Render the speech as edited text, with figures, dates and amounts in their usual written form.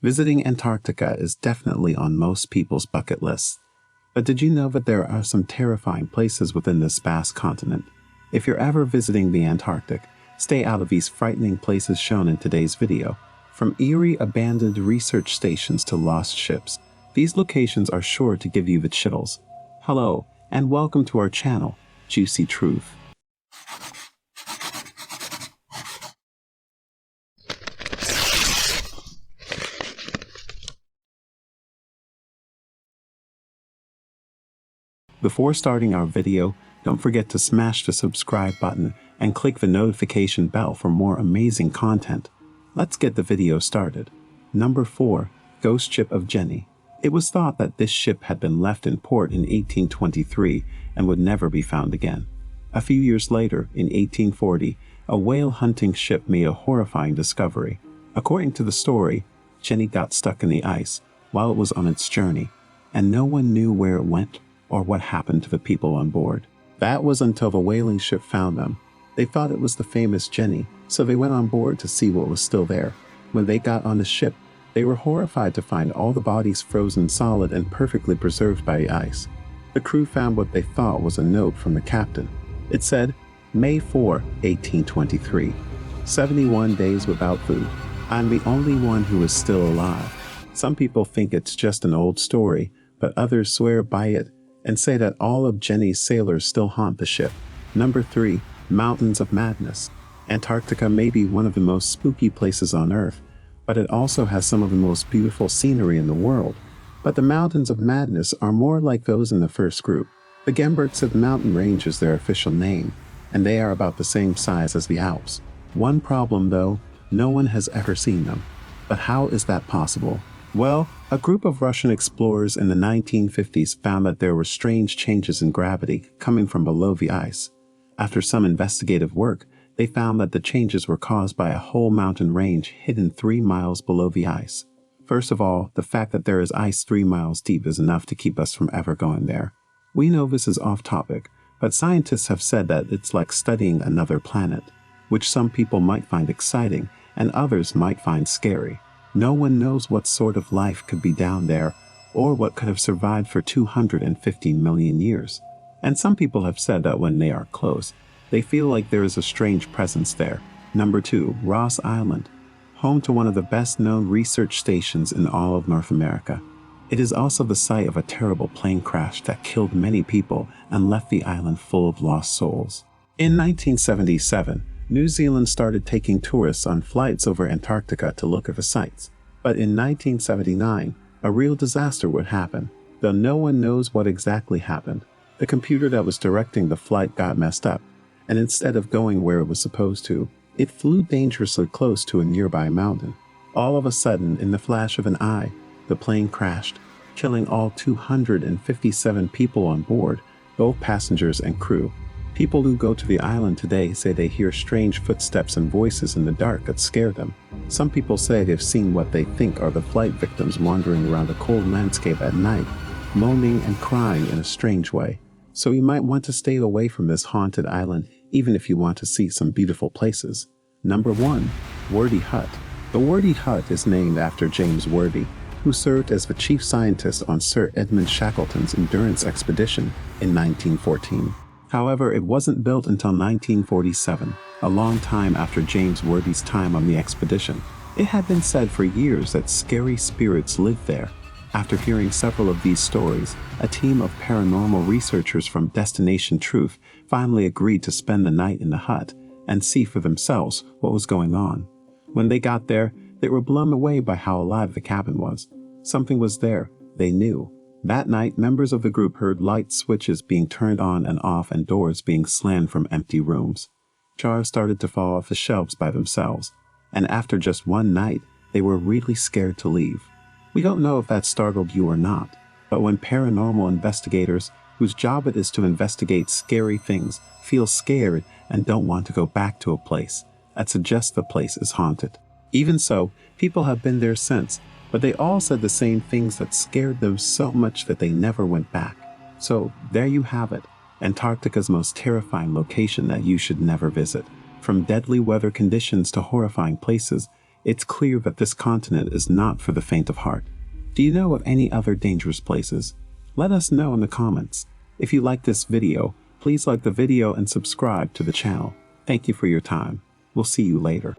Visiting Antarctica is definitely on most people's bucket lists. But did you know that there are some terrifying places within this vast continent? If you're ever visiting the Antarctic, stay out of these frightening places shown in today's video. From eerie abandoned research stations to lost ships, these locations are sure to give you the chills. Hello, and welcome to our channel, Juicy Truth. Before starting our video, don't forget to smash the subscribe button and click the notification bell for more amazing content. Let's get the video started. Number 4. Ghost Ship of Jenny. It was thought that this ship had been left in port in 1823 and would never be found again. A few years later, in 1840, a whale hunting ship made a horrifying discovery. According to the story, Jenny got stuck in the ice while it was on its journey, and no one knew where it went or what happened to the people on board. That was until the whaling ship found them. They thought it was the famous Jenny, so they went on board to see what was still there. When they got on the ship, they were horrified to find all the bodies frozen solid and perfectly preserved by the ice. The crew found what they thought was a note from the captain. It said, May 4, 1823. 71 days without food. I'm the only one who is still alive. Some people think it's just an old story, but others swear by it and say that all of Jenny's sailors still haunt the ship. Number 3. Mountains of Madness. Antarctica may be one of the most spooky places on Earth, but it also has some of the most beautiful scenery in the world. But the Mountains of Madness are more like those in the first group. The Gembertsen mountain range is their official name, and they are about the same size as the Alps. One problem though, no one has ever seen them. But how is that possible? Well, a group of Russian explorers in the 1950s found that there were strange changes in gravity coming from below the ice. After some investigative work, they found that the changes were caused by a whole mountain range hidden 3 miles below the ice. First of all, the fact that there is ice 3 miles deep is enough to keep us from ever going there. We know this is off topic, but scientists have said that it's like studying another planet, which some people might find exciting and others might find scary. No one knows what sort of life could be down there, or what could have survived for 250 million years. And some people have said that when they are close, they feel like there is a strange presence there. Number 2. Ross Island. Home to one of the best-known research stations in all of North America. It is also the site of a terrible plane crash that killed many people and left the island full of lost souls. In 1977, New Zealand started taking tourists on flights over Antarctica to look at the sights. But in 1979, a real disaster would happen, though no one knows what exactly happened. The computer that was directing the flight got messed up, and instead of going where it was supposed to, it flew dangerously close to a nearby mountain. All of a sudden, in the flash of an eye, the plane crashed, killing all 257 people on board, both passengers and crew. People who go to the island today say they hear strange footsteps and voices in the dark that scare them. Some people say they've seen what they think are the flight victims wandering around a cold landscape at night, moaning and crying in a strange way. So you might want to stay away from this haunted island even if you want to see some beautiful places. Number 1. Wordie Hut. The Wordie Hut is named after James Wordie, who served as the chief scientist on Sir Edmund Shackleton's Endurance expedition in 1914. However, it wasn't built until 1947, a long time after James Wordie's time on the expedition. It had been said for years that scary spirits lived there. After hearing several of these stories, a team of paranormal researchers from Destination Truth finally agreed to spend the night in the hut and see for themselves what was going on. When they got there, they were blown away by how alive the cabin was. Something was there, they knew. That night, members of the group heard light switches being turned on and off and doors being slammed from empty rooms. Jars started to fall off the shelves by themselves, and after just one night, they were really scared to leave. We don't know if that startled you or not, but when paranormal investigators, whose job it is to investigate scary things, feel scared and don't want to go back to a place, that suggests the place is haunted. Even so, people have been there since, but they all said the same things that scared them so much that they never went back. So there you have it, Antarctica's most terrifying location that you should never visit. From deadly weather conditions to horrifying places, It's clear that this continent is not for the faint of heart. Do you know of any other dangerous places? Let us know in the comments. If you like this video, please like the video and subscribe to the channel. Thank you for your time. We'll see you later.